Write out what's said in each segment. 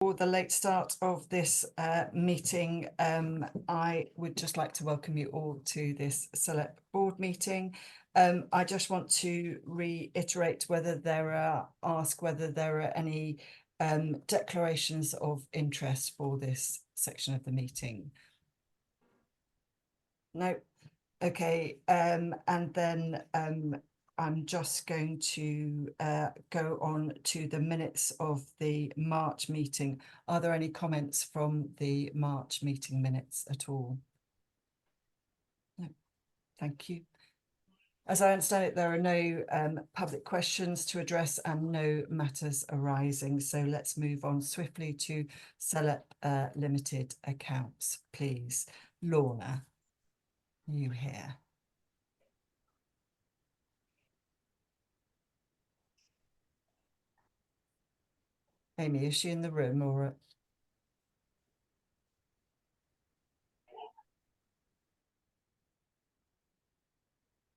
For the late start of this meeting, I would just like to welcome you all to this SELEP board meeting. I just want to reiterate whether there are any declarations of interest for this section of the meeting. No. Okay, and then I'm just going to go on to the minutes of the March meeting. Are there any comments from the March meeting minutes at all? No, thank you. As I understand it, there are no public questions to address and no matters arising. So let's move on swiftly to SELEP Limited accounts, please. Lorna, you here? Amy, is she in the room or?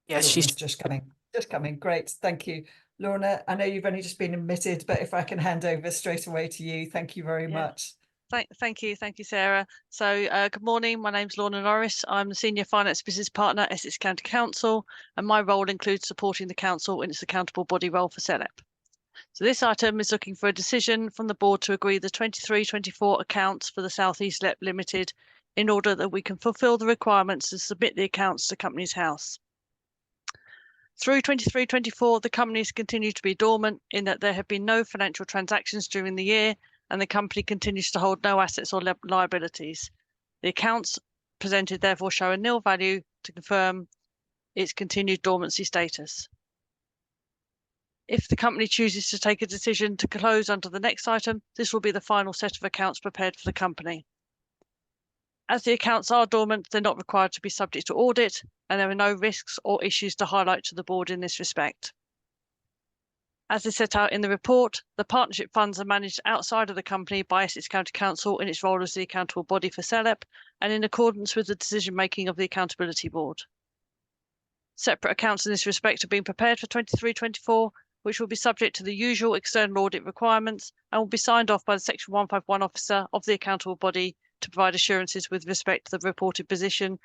Yes, she's just coming. Just coming. Great. Thank you. Lorna, I know you've only just been admitted, but if I can hand over straight away to you, thank you very much. Thank you, Sarah. So good morning, my name's Lorna Norris. I'm the Senior Finance Business Partner at Essex County Council, and my role includes supporting the Council in its accountable body role for SELEP. So this item is looking for a decision from the board to agree the 23-24 accounts for the South East SELEP Limited in order that we can fulfil the requirements to submit the accounts to Companies House. Through 23-24, the companies continue to be dormant in that there have been no financial transactions during the year, and the company continues to hold no assets or liabilities. The accounts presented therefore show a nil value to confirm its continued dormancy status. If the company chooses to take a decision to close under the next item, this will be the final set of accounts prepared for the company. As the accounts are dormant, they're not required to be subject to audit, and there are no risks or issues to highlight to the board in this respect. As is set out in the report, the partnership funds are managed outside of the company by Essex County Council in its role as the accountable body for SELEP and in accordance with the decision-making of the Accountability Board. Separate accounts in this respect are being prepared for 23-24, which will be subject to the usual external audit requirements and will be signed off by the Section 151 officer of the accountable body to provide assurances with respect to the reported position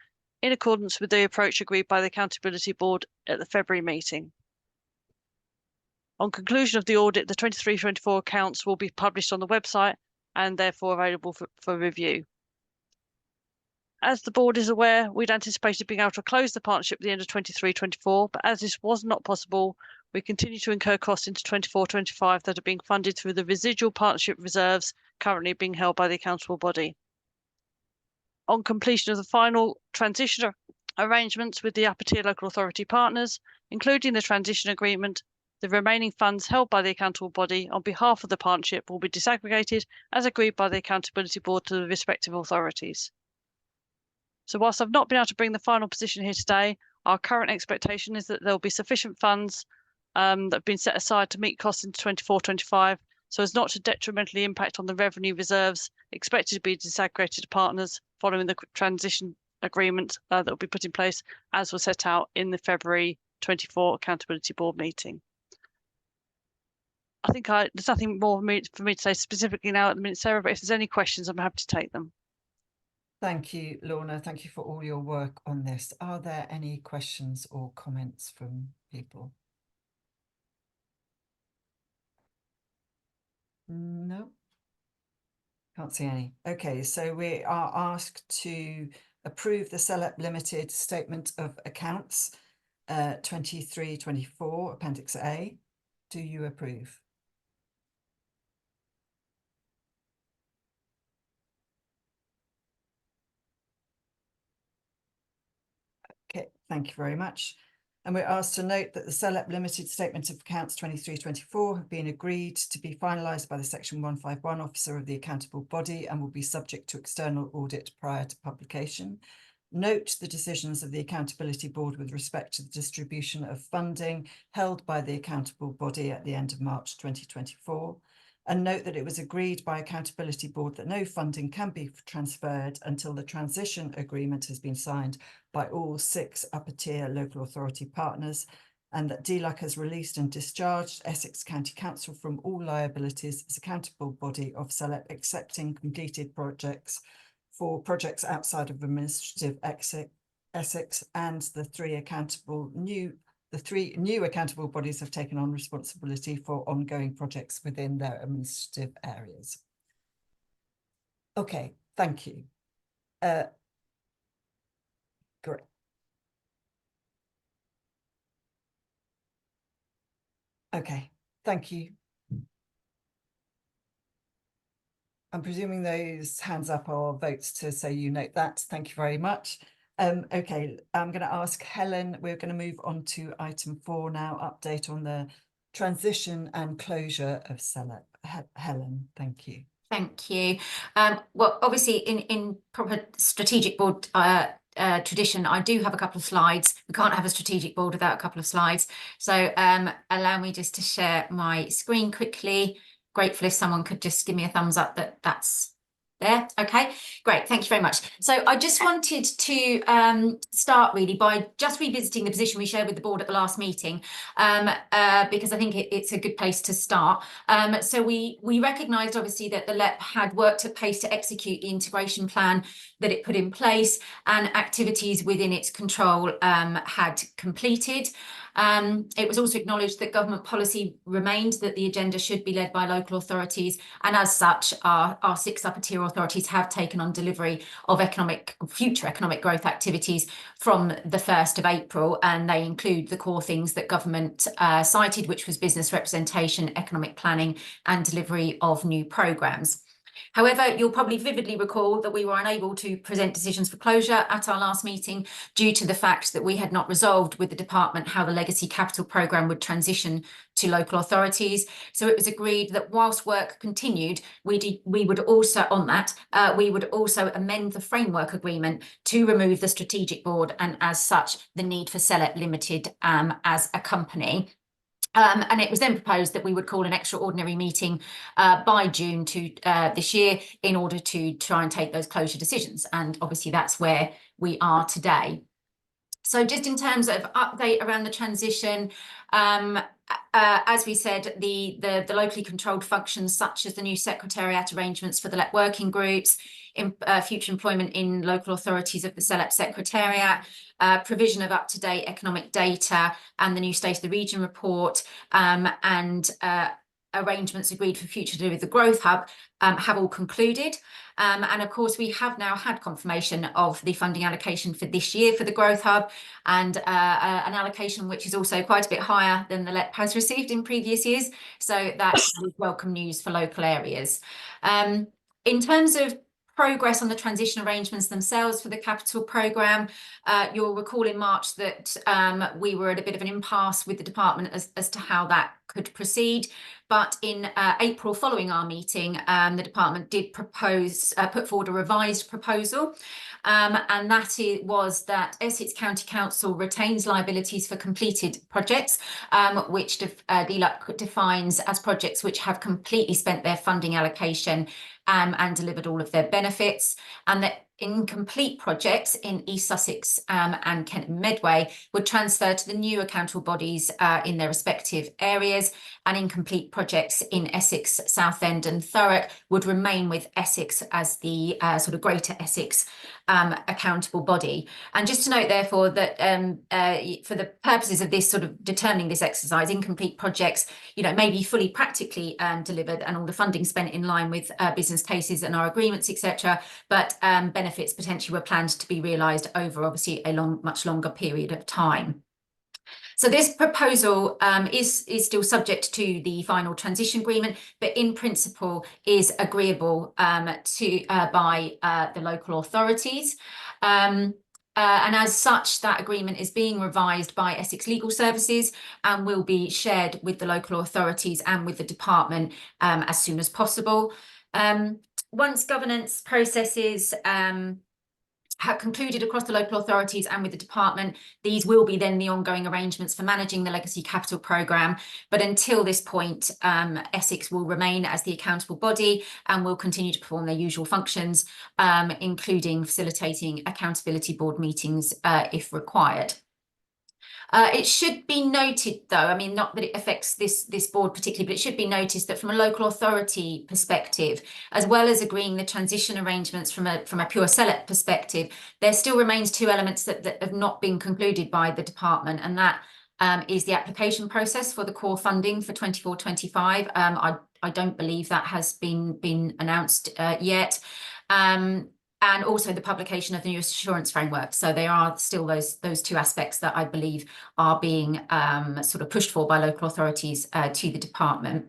in accordance with the approach agreed by the Accountability Board at the February meeting. On conclusion of the audit, the 23-24 accounts will be published on the website and therefore available for review. As the board is aware, we'd anticipated being able to close the partnership at the end of 23-24, but as this was not possible, we continue to incur costs into 24-25 that are being funded through the residual partnership reserves currently being held by the accountable body. On completion of the final transition arrangements with the upper tier local authority partners, including the transition agreement, the remaining funds held by the accountable body on behalf of the partnership will be disaggregated as agreed by the Accountability Board to the respective authorities. So whilst I've not been able to bring the final position here today, our current expectation is that there will be sufficient funds that have been set aside to meet costs into 24-25, so as not to detrimentally impact on the revenue reserves expected to be disaggregated to partners following the transition agreement that will be put in place as was set out in the February 24 Accountability Board meeting. I think there's nothing more for me to say specifically now at the minute, Sarah, but if there's any questions, I'm happy to take them. Thank you, Lorna. Thank you for all your work on this. Are there any questions or comments from people? No, can't see any. Okay, so we are asked to approve the SELEP Limited Statement of Accounts 23-24, Appendix A. Do you approve? Okay, thank you very much. And we're asked to note that the SELEP Limited Statement of Accounts 23-24 have been agreed to be finalised by the Section 151 officer of the accountable body and will be subject to external audit prior to publication. Note the decisions of the Accountability Board with respect to the distribution of funding held by the accountable body at the end of March 2024. And note that it was agreed by Accountability Board that no funding can be transferred until the transition agreement has been signed by all 6 upper tier local authority partners, and that DLUC has released and discharged Essex County Council from all liabilities as accountable body of SELEP, accepting completed projects for projects outside of administrative Essex, and the three new accountable bodies have taken on responsibility for ongoing projects within their administrative areas. Okay, thank you. Great. Okay, thank you. I'm presuming those hands up are votes to say you note that. Thank you very much. Okay, I'm going to ask Helen. We're going to move on to item 4 now, update on the transition and closure of SELEP. Helen, thank you. Thank you. Well, obviously in proper strategic board tradition, I do have a couple of slides. We can't have a strategic board without a couple of slides. So allow me just to share my screen quickly. Grateful if someone could just give me a thumbs up that that's there. Okay, great. Thank you very much. So I just wanted to start really by just revisiting the position we shared with the board at the last meeting, because I think it's a good place to start. So we recognised obviously that the LEP had worked at pace to execute the integration plan that it put in place, and activities within its control had completed. It was also acknowledged that government policy remained that the agenda should be led by local authorities, and as such our 6 upper tier authorities have taken on delivery of future economic growth activities from the 1st of April, and they include the core things that government cited, which was business representation, economic planning and delivery of new programmes. However, you'll probably vividly recall that we were unable to present decisions for closure at our last meeting due to the fact that we had not resolved with the department how the legacy capital programme would transition to local authorities. So it was agreed that whilst work continued, we would also amend the framework agreement to remove the strategic board, and as such the need for SELEP Limited as a company. And it was then proposed that we would call an extraordinary meeting by June this year in order to try and take those closure decisions. And obviously that's where we are today. So just in terms of update around the transition, as we said, the locally controlled functions such as the new secretariat arrangements for the LEP working groups, future employment in local authorities of the SELEP secretariat, provision of up-to-date economic data and the new State of the Region report, and arrangements agreed for future delivery of the Growth Hub have all concluded. And of course, we have now had confirmation of the funding allocation for this year for the Growth Hub, and an allocation which is also quite a bit higher than the LEP has received in previous years. So that's welcome news for local areas. In terms of progress on the transition arrangements themselves for the capital programme, you'll recall in March that we were at a bit of an impasse with the department as to how that could proceed. But in April, following our meeting, the department did put forward a revised proposal, and that was that Essex County Council retains liabilities for completed projects, which DLUC defines as projects which have completely spent their funding allocation and delivered all of their benefits, and that incomplete projects in East Sussex and Kent and Medway would transfer to the new accountable bodies in their respective areas, and incomplete projects in Essex, Southend and Thurrock would remain with Essex as the sort of Greater Essex accountable body. And just to note, therefore, that for the purposes of this sort of determining this exercise, incomplete projects, may be fully practically delivered and all the funding spent in line with business cases and our agreements, etc. But benefits potentially were planned to be realised over obviously a much longer period of time. So this proposal is still subject to the final transition agreement, but in principle is agreeable by the local authorities. And as such, that agreement is being revised by Essex Legal Services and will be shared with the local authorities and with the department as soon as possible. Once governance processes have concluded across the local authorities and with the department, these will be then the ongoing arrangements for managing the legacy capital programme. But until this point, Essex will remain as the accountable body and will continue to perform their usual functions, including facilitating accountability board meetings if required. It should be noted, though, I mean, not that it affects this board particularly, but it should be noticed that from a local authority perspective, as well as agreeing the transition arrangements from a pure SELEP perspective, there still remains two elements that have not been concluded by the department, and that is the application process for the core funding for 24-25. I don't believe that has been announced yet. And also the publication of the new assurance framework. So there are still those two aspects that I believe are being sort of pushed for by local authorities to the department.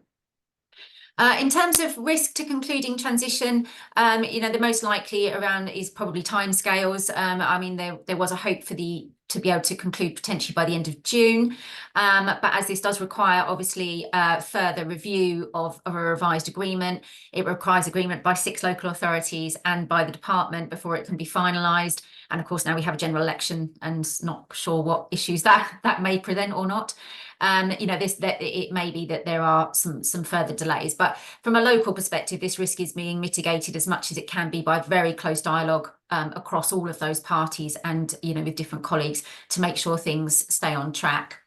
In terms of risk to concluding transition, the most likely around is probably timescales. I mean, there was a hope to be able to conclude potentially by the end of June. But as this does require, obviously, further review of a revised agreement, it requires agreement by 6 local authorities and by the department before it can be finalised. And of course, now we have a general election and not sure what issues that may present or not. It may be that there are some further delays, but from a local perspective, this risk is being mitigated as much as it can be by very close dialogue across all of those parties and with different colleagues to make sure things stay on track.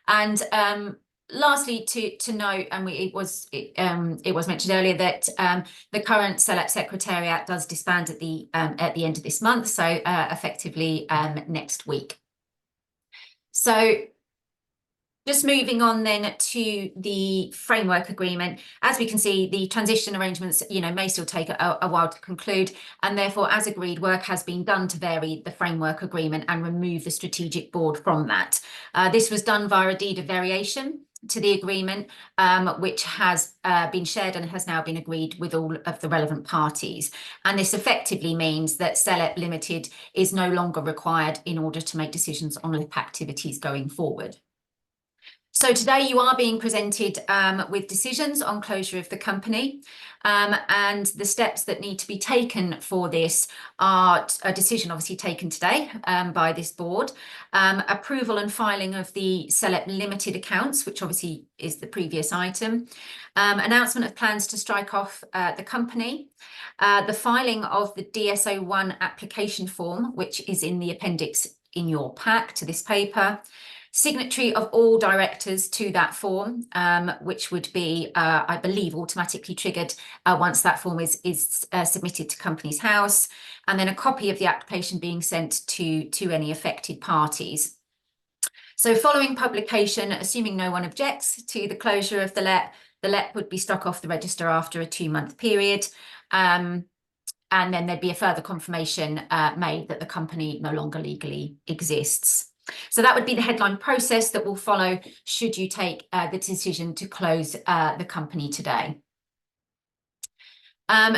And lastly, to note, and it was mentioned earlier that the current SELEP Secretariat does disband at the end of this month, so effectively next week. So just moving on then to the framework agreement, as we can see, the transition arrangements, may still take a while to conclude, and therefore, as agreed, work has been done to vary the framework agreement and remove the strategic board from that. This was done via a deed of variation to the agreement, which has been shared and has now been agreed with all of the relevant parties. And this effectively means that SELEP Limited is no longer required in order to make decisions on LIP activities going forward. So today you are being presented with decisions on closure of the company, and the steps that need to be taken for this are a decision obviously taken today by this board, approval and filing of the SELEP Limited accounts, which obviously is the previous item, announcement of plans to strike off the company, the filing of the DSO1 application form, which is in the appendix in your pack to this paper, signatory of all directors to that form, which would be, I believe, automatically triggered once that form is submitted to Companies House, and then a copy of the application being sent to any affected parties. So following publication, assuming no one objects to the closure of the LEP would be struck off the register after a 2-month period. And then there'd be a further confirmation made that the company no longer legally exists. So that would be the headline process that will follow should you take the decision to close the company today.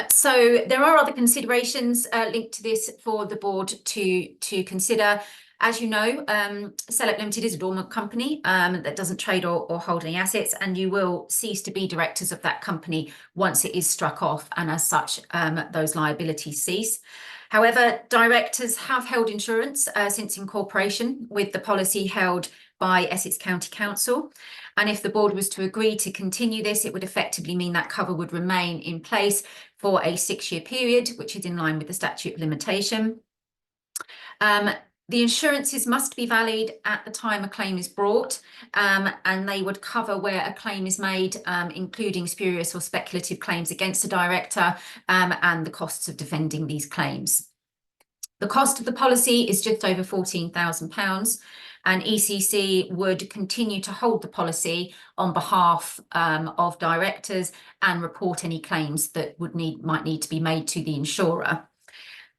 So there are other considerations linked to this for the board to consider. As you know, SELEP Limited is a dormant company that doesn't trade or hold any assets, and you will cease to be directors of that company once it is struck off, and as such, those liabilities cease. However, directors have held insurance since incorporation with the policy held by Essex County Council. And if the board was to agree to continue this, it would effectively mean that cover would remain in place for a 6-year period, which is in line with the statute of limitation. The insurances must be valid at the time a claim is brought, and they would cover where a claim is made, including spurious or speculative claims against a director, and the costs of defending these claims. The cost of the policy is just over £14,000, and ECC would continue to hold the policy on behalf of directors and report any claims that might need to be made to the insurer.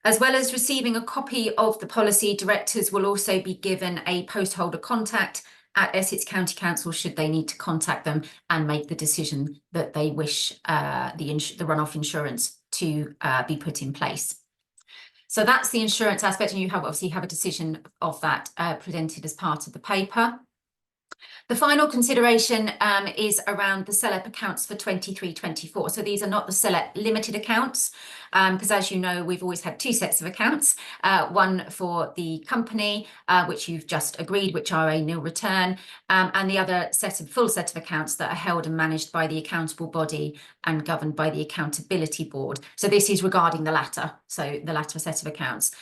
As well as receiving a copy of the policy, directors will also be given a post holder contact at Essex County Council should they need to contact them and make the decision that they wish the run-off insurance to be put in place. So that's the insurance aspect, and you obviously have a decision of that presented as part of the paper. The final consideration is around the SELEP accounts for 23-24. So these are not the SELEP Limited accounts, because as you know, we've always had 2 sets of accounts, one for the company, which you've just agreed, which are a nil return, and the other full set of accounts that are held and managed by the accountable body and governed by the accountability board. So this is regarding the latter, so the latter set of accounts.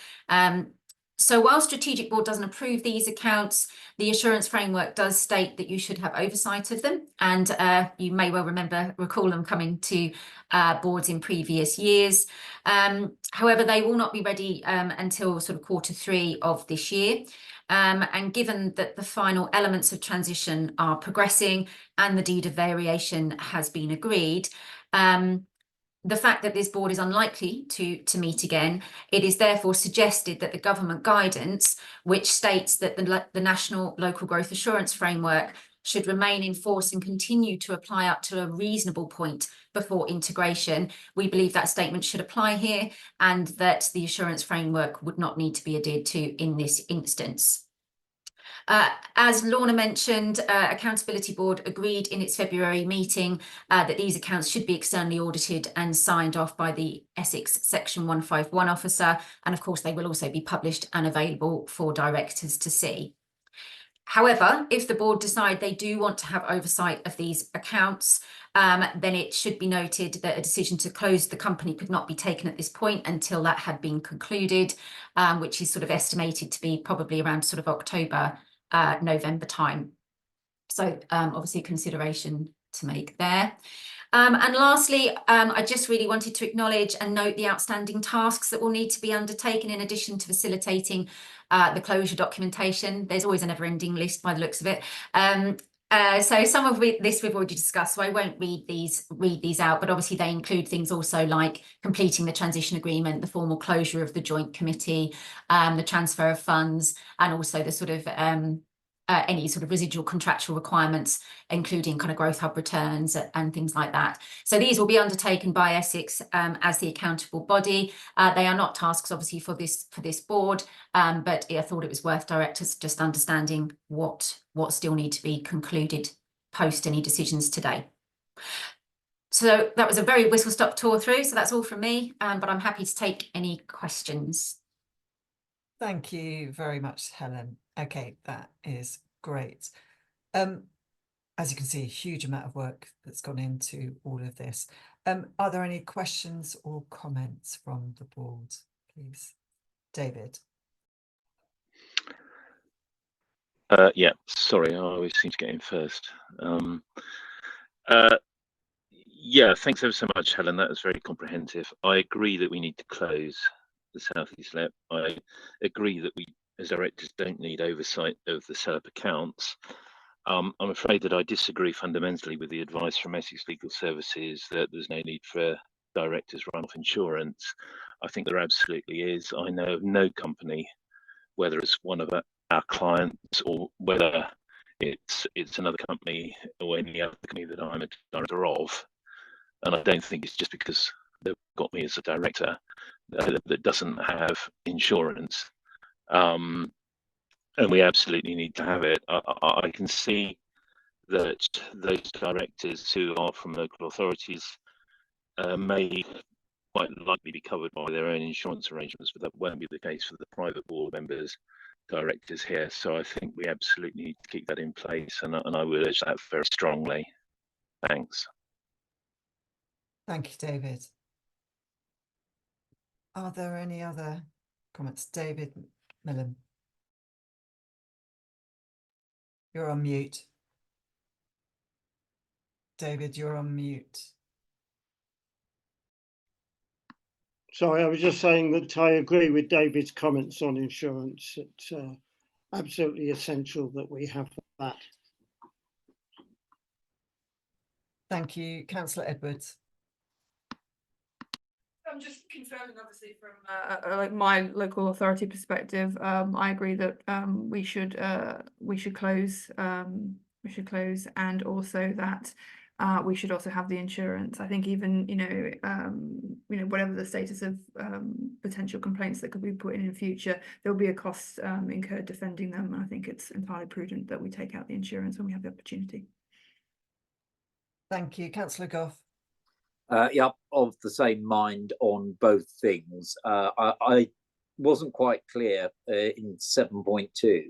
So while Strategic Board doesn't approve these accounts, the assurance framework does state that you should have oversight of them. And you may well recall them coming to boards in previous years. However, they will not be ready until sort of Q3 of this year. And given that the final elements of transition are progressing and the deed of variation has been agreed, the fact that this board is unlikely to meet again, it is therefore suggested that the government guidance, which states that the National Local Growth Assurance Framework should remain in force and continue to apply up to a reasonable point before integration, we believe that statement should apply here and that the assurance framework would not need to be adhered to in this instance. As Lorna mentioned, Accountability Board agreed in its February meeting that these accounts should be externally audited and signed off by the Essex Section 151 officer. And of course, they will also be published and available for directors to see. However, if the board decide they do want to have oversight of these accounts, then it should be noted that a decision to close the company could not be taken at this point until that had been concluded, which is sort of estimated to be probably around sort of October, November time. So obviously a consideration to make there. And lastly, I just really wanted to acknowledge and note the outstanding tasks that will need to be undertaken in addition to facilitating the closure documentation. There's always a never-ending list by the looks of it. So some of this we've already discussed, so I won't read these out, but obviously they include things also like completing the transition agreement, the formal closure of the joint committee, the transfer of funds, and also the sort of any sort of residual contractual requirements, including kind of growth hub returns and things like that. So these will be undertaken by Essex as the accountable body. They are not tasks, obviously, for this board, but I thought it was worth directors just understanding what still need to be concluded post any decisions today. So that was a very whistle-stop tour through. So that's all from me, but I'm happy to take any questions. Thank you very much, Helen. Okay, that is great. As you can see, a huge amount of work that's gone into all of this. Are there any questions or comments from the board, please? David. Yeah, sorry, I always seem to get in first. Yeah, thanks ever so much, Helen. That was very comprehensive. I agree that we need to close the South East SELEP. I agree that we, as directors, don't need oversight of the SELEP accounts. I'm afraid that I disagree fundamentally with the advice from Essex Legal Services that there's no need for directors' run-off insurance. I think there absolutely is. I know of no company, whether it's one of our clients or whether it's another company or any other company that I'm a director of, and I don't think it's just because they've got me as a director that doesn't have insurance. And we absolutely need to have it. I can see that those directors who are from local authorities may quite likely be covered by their own insurance arrangements, but that won't be the case for the private board members, directors here. So I think we absolutely need to keep that in place, and I would urge that very strongly. Thanks. Thank you, David. Are there any other comments? David Millen. You're on mute. David, you're on mute. Sorry, I was just saying that I agree with David's comments on insurance. It's absolutely essential that we have that. Thank you. Councillor Edwards. I'm just confirming, obviously, from like my local authority perspective. I agree that we should close. We should close, and also that we should also have the insurance. I think even whatever the status of potential complaints that could be put in the future, there will be a cost incurred defending them. And I think it's entirely prudent that we take out the insurance when we have the opportunity. Thank you, Councillor Gough. Yeah, of the same mind on both things. I wasn't quite clear in 7.2.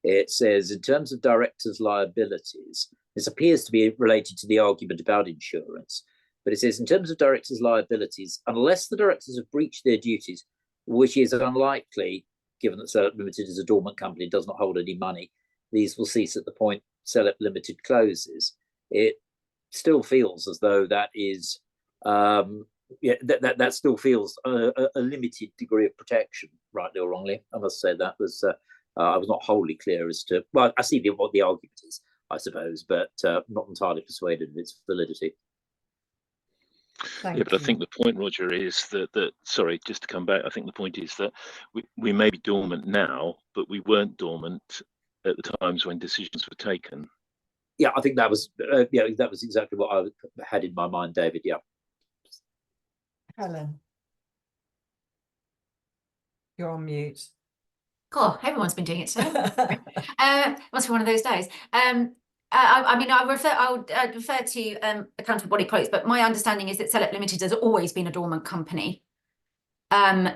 It says, in terms of directors' liabilities, this appears to be related to the argument about insurance, but it says, in terms of directors' liabilities, unless the directors have breached their duties, which is unlikely, given that SELEP Limited is a dormant company, does not hold any money, these will cease at the point SELEP Limited closes. It still feels as though that is, that still feels a limited degree of protection, rightly or wrongly. I must say that was, I was not wholly clear as to, well, I see what the argument is, I suppose, but not entirely persuaded of its validity. Thank Yeah, but you. I think the point, Roger, is that sorry, just to come back, I think the point is that we may be dormant now, but we weren't dormant at the times when decisions were taken. Yeah, I think that was that was exactly what I had in my mind, David. Yeah. Helen, you're on mute. God, everyone's been doing it today. Must be one of those days. I mean, I would refer to accountable body quotes, but my understanding is that SELEP Limited has always been a dormant company. I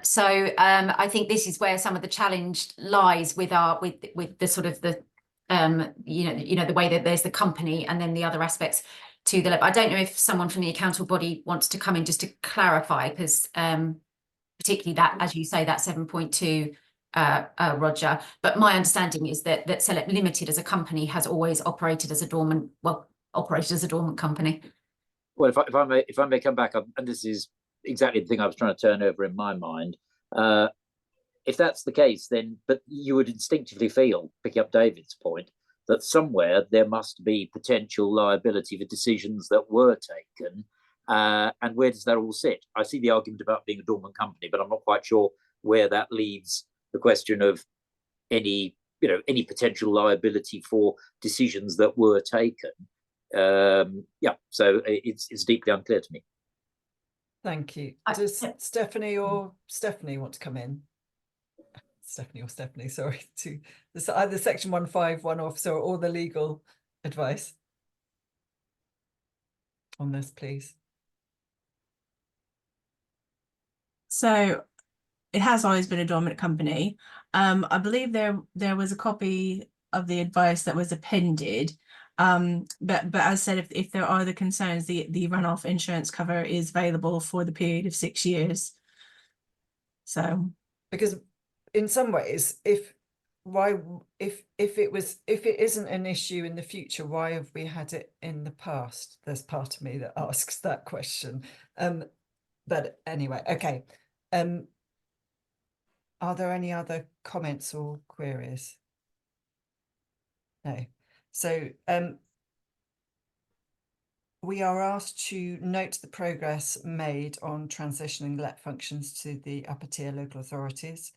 think this is where some of the challenge lies with the sort of the the way that there's the company and then the other aspects to the LEP. I don't know if someone from the accountable body wants to come in just to clarify, because particularly that, as you say, that 7.2. Roger, but my understanding is that SELEP Limited as a company has always operated as a dormant company. Well, if I may come back up, and this is exactly the thing I was trying to turn over in my mind. If that's the case, then but you would instinctively feel, picking up David's point, that somewhere there must be potential liability for decisions that were taken. And where does that all sit? I see the argument about being a dormant company, but I'm not quite sure where that leaves the question of any potential liability for decisions that were taken. Yeah, so it's deeply unclear to me. Thank you. Does Stephanie want to come in? Stephanie, sorry, to either section 151 officer or the legal advice on this, please. So it has always been a dormant company. I believe there was a copy of the advice that was appended. But as said, if there are other concerns, the runoff insurance cover is available for the period of 6 years. So because in some ways, if it isn't an issue in the future, why have we had it in the past? There's part of me that asks that question. But anyway, okay. Are there any other comments or queries? No. So we are asked to note the progress made on transitioning LEP functions to the upper tier local authorities.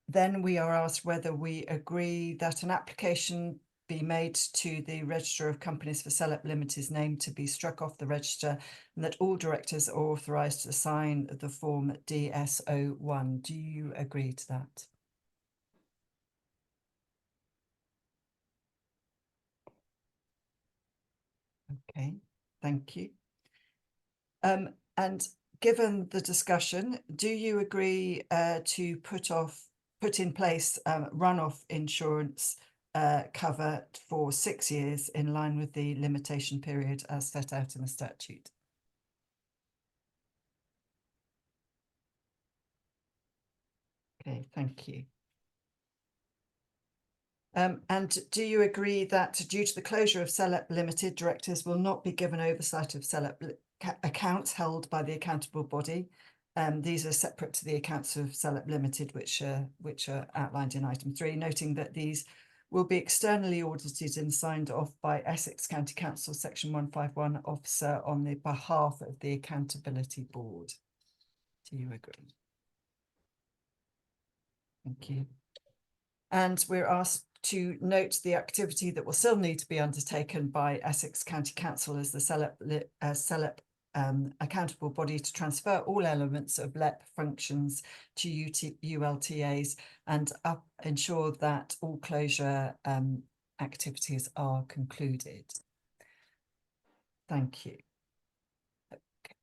Then we are asked whether we agree that an application be made to the Register of Companies for SELEP Limited's name to be struck off the register, and that all directors are authorised to sign the form DS01. Do you agree to that? Okay, thank you. And given the discussion, do you agree to put in place runoff insurance cover for 6 years in line with the limitation period as set out in the statute? Okay, thank you. And do you agree that due to the closure of SELEP Limited, directors will not be given oversight of SELEP accounts held by the accountable body? These are separate to the accounts of SELEP Limited, which are outlined in item 3, noting that these will be externally audited and signed off by Essex County Council section 151 officer on the behalf of the accountability board. Do you agree? Thank you. And we're asked to note the activity that will still need to be undertaken by Essex County Council as the SELEP accountable body to transfer all elements of LEP functions to ULTAs and ensure that all closure activities are concluded. Thank you. Okay.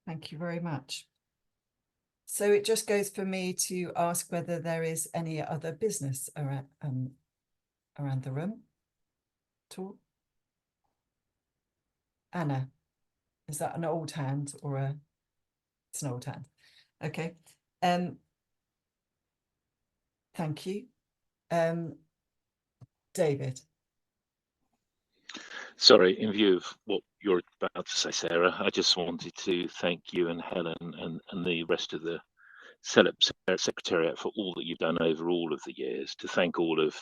Thank you very much. So it just goes for me to ask whether there is any other business around the room at all. Anna, is that an old hand or a? It's an old hand. Okay. Thank you. David. Sorry, in view of what you're about to say, Sarah, I just wanted to thank you and Helen and the rest of the SELEP Secretariat for all that you've done over all of the years, to thank all of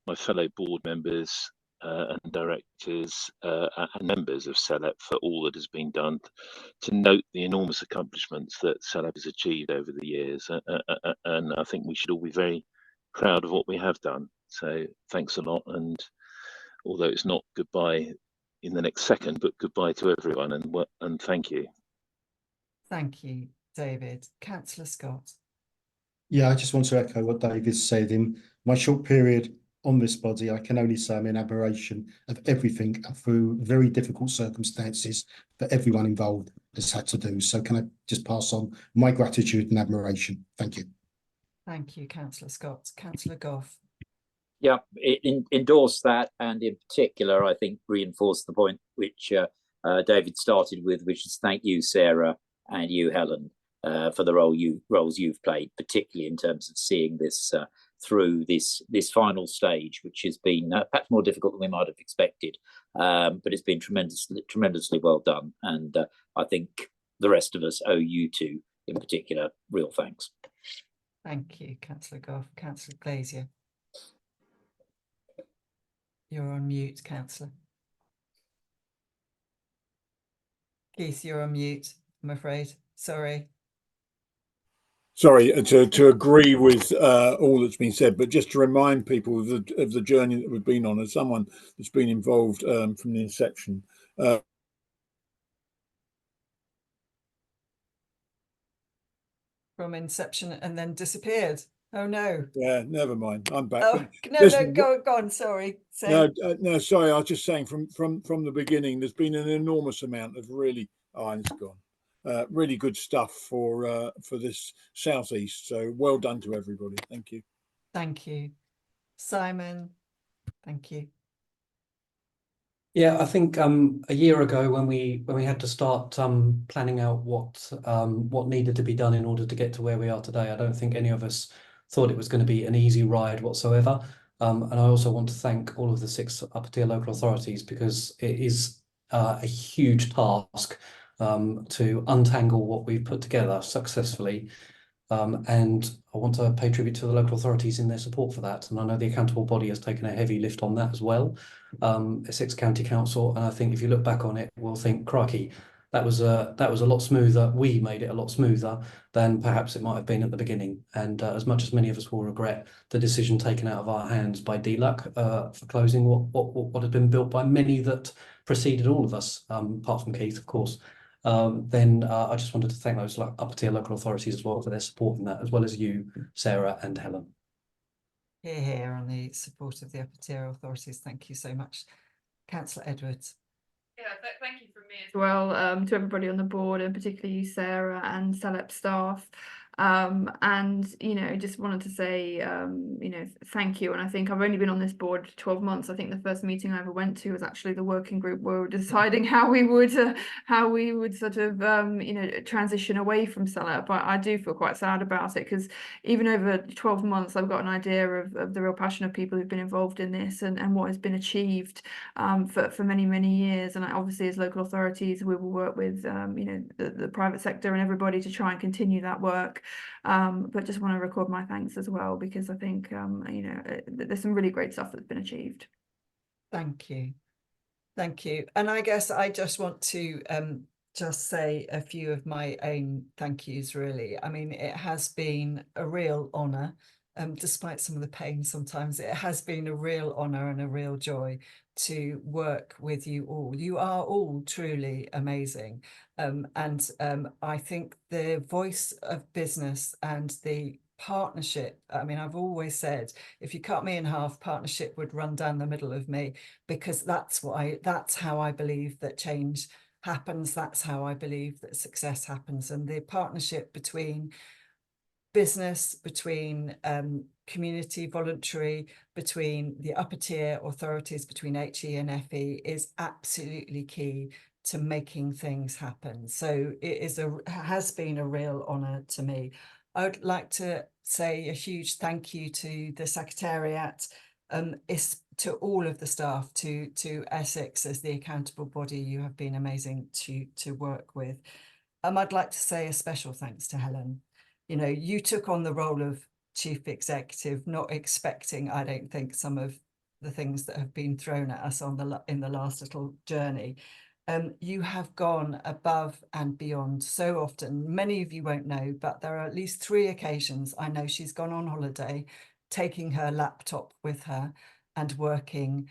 my fellow board members and directors and members of SELEP for all that has been done, to note the enormous accomplishments that SELEP has achieved over the years. And I think we should all be very proud of what we have done. So thanks a lot. And although it's not goodbye in the next second, but goodbye to everyone, and thank you. Thank you, David. Councillor Scott. Yeah, I just want to echo what David said. In my short period on this body, I can only say I'm in admiration of everything through very difficult circumstances that everyone involved has had to do. So can I just pass on my gratitude and admiration? Thank you. Thank you, Councillor Scott. Councillor Gough. Yeah, endorse that, and in particular, I think reinforce the point which David started with, which is thank you, Sarah, and you, Helen, for the roles you've played, particularly in terms of seeing this through this final stage, which has been perhaps more difficult than we might have expected, but it's been tremendously well done, and I think the rest of us owe you two, in particular, real thanks. Thank you, Councillor Gough. Councillor Glazier. You're on mute, Councillor. Keith, you're on mute, I'm afraid. Sorry. Sorry, to agree with all that's been said, but just to remind people of the journey that we've been on, as someone that's been involved from the inception. From inception and then disappeared. Oh no. Yeah, never mind. I'm back. Oh no, go on. Sorry. No, sorry. I was just saying from the beginning, there's been an enormous amount of really. Oh, and it's gone. Really good stuff for this southeast. So well done to everybody. Thank you. Thank you, Simon. Thank you. Yeah, I think a year ago when we had to start planning out what needed to be done in order to get to where we are today, I don't think any of us thought it was going to be an easy ride whatsoever. And I also want to thank all of the 6 upper tier local authorities, because it is a huge task to untangle what we've put together successfully. And I want to pay tribute to the local authorities in their support for that. And I know the accountable body has taken a heavy lift on that as well, Essex County Council. And I think if you look back on it, we'll think, crikey, that was a lot smoother. We made it a lot smoother than perhaps it might have been at the beginning. And as much as many of us will regret the decision taken out of our hands by DLUC for closing what had been built by many that preceded all of us, apart from Keith, of course. Then I just wanted to thank those upper tier local authorities as well for their support in that, as well as you, Sarah and Helen. Here on the support of the upper tier authorities. Thank you so much, Councillor Edwards. Yeah, thank you from me as well, to everybody on the board, and particularly you, Sarah, and SELEP staff. And just wanted to say thank you. And I think I've only been on this board 12 months. I think the first meeting I ever went to was actually the working group where we were deciding how we would sort of transition away from SELEP. But I do feel quite sad about it, because even over 12 months I've got an idea of the real passion of people who've been involved in this, and what has been achieved for many years. And obviously as local authorities we will work with the private sector and everybody to try and continue that work. But just want to record my thanks as well, because I think there's some really great stuff that's been achieved. Thank you. And I guess I just want to just say a few of my own thank yous, really. I mean, it has been a real honour, despite some of the pain sometimes. It has been a real honour and a real joy to work with you all. You are all truly amazing. And I think the voice of business and the partnership, I mean, I've always said, if you cut me in half, partnership would run down the middle of me, because that's how I believe that change happens. That's how I believe that success happens. And the partnership between business, between community, voluntary, between the upper tier authorities, between HE and FE, is absolutely key to making things happen. So it has been a real honour to me. I would like to say a huge thank you to the Secretariat, to all of the staff, to Essex as the accountable body. You have been amazing to work with. I'd like to say a special thanks to Helen. You know, you took on the role of Chief Executive, not expecting, I don't think, some of the things that have been thrown at us in the last little journey. You have gone above and beyond so often. Many of you won't know, but there are at least 3 occasions I know she's gone on holiday, taking her laptop with her and working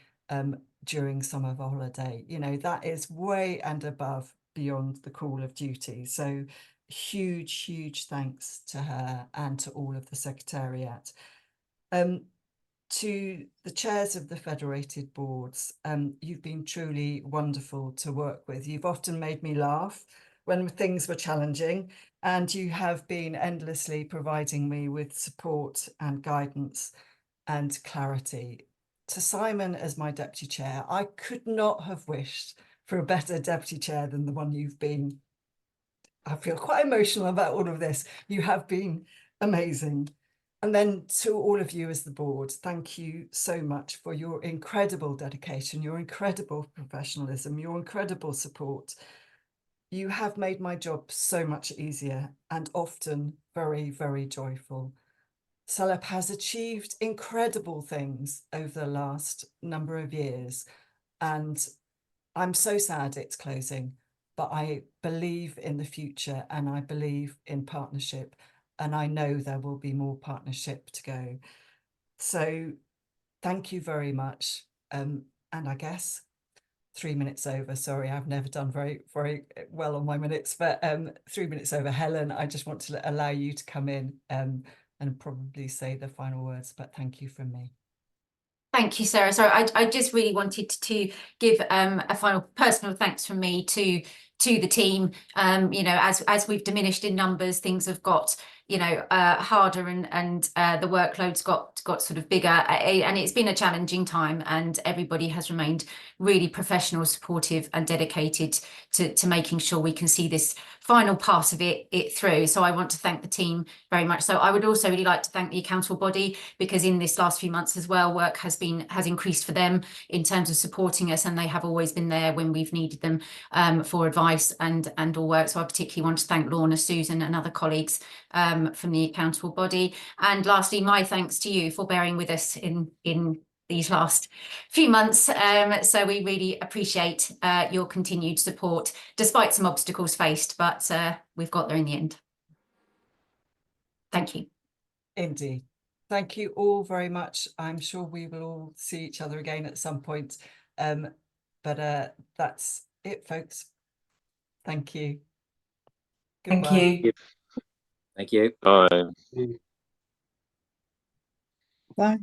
during summer holiday. You know, that is way and above beyond the call of duty. So huge thanks to her and to all of the Secretariat. To the chairs of the federated boards, you've been truly wonderful to work with. You've often made me laugh when things were challenging, and you have been endlessly providing me with support and guidance and clarity. To Simon as my deputy chair, I could not have wished for a better deputy chair than the one you've been. I feel quite emotional about all of this. You have been amazing. And then to all of you as the board, thank you so much for your incredible dedication, your incredible professionalism, your incredible support. You have made my job so much easier and often very joyful. SELEP has achieved incredible things over the last number of years, and I'm so sad it's closing, but I believe in the future and I believe in partnership. And I know there will be more partnership to go. So thank you very much. And I guess 3 minutes over, sorry, I've never done very well on my minutes, but 3 minutes over. Helen, I just want to allow you to come in and probably say the final words, but thank you from me. Thank you, Sarah. So I just really wanted to give a final personal thanks from me to the team. You know, as we've diminished in numbers, things have got, you know, harder, and the workload's got sort of bigger, and it's been a challenging time, and everybody has remained really professional, supportive and dedicated to making sure we can see this final part of it through. So I want to thank the team very much. So I would also really like to thank the accountable body, because in this last few months as well, work has increased for them in terms of supporting us, and they have always been there when we've needed them for advice and all work. So I particularly want to thank Lorna, Susan and other colleagues from the accountable body. And lastly, my thanks to you for bearing with us in these last few months. So we really appreciate your continued support, despite some obstacles faced, but we've got there in the end. Thank you. Indeed. Thank you all very much. I'm sure we will all see each other again at some point. But that's it, folks. Thank you. Goodbye. Thank you. Thank you. Bye. Bye.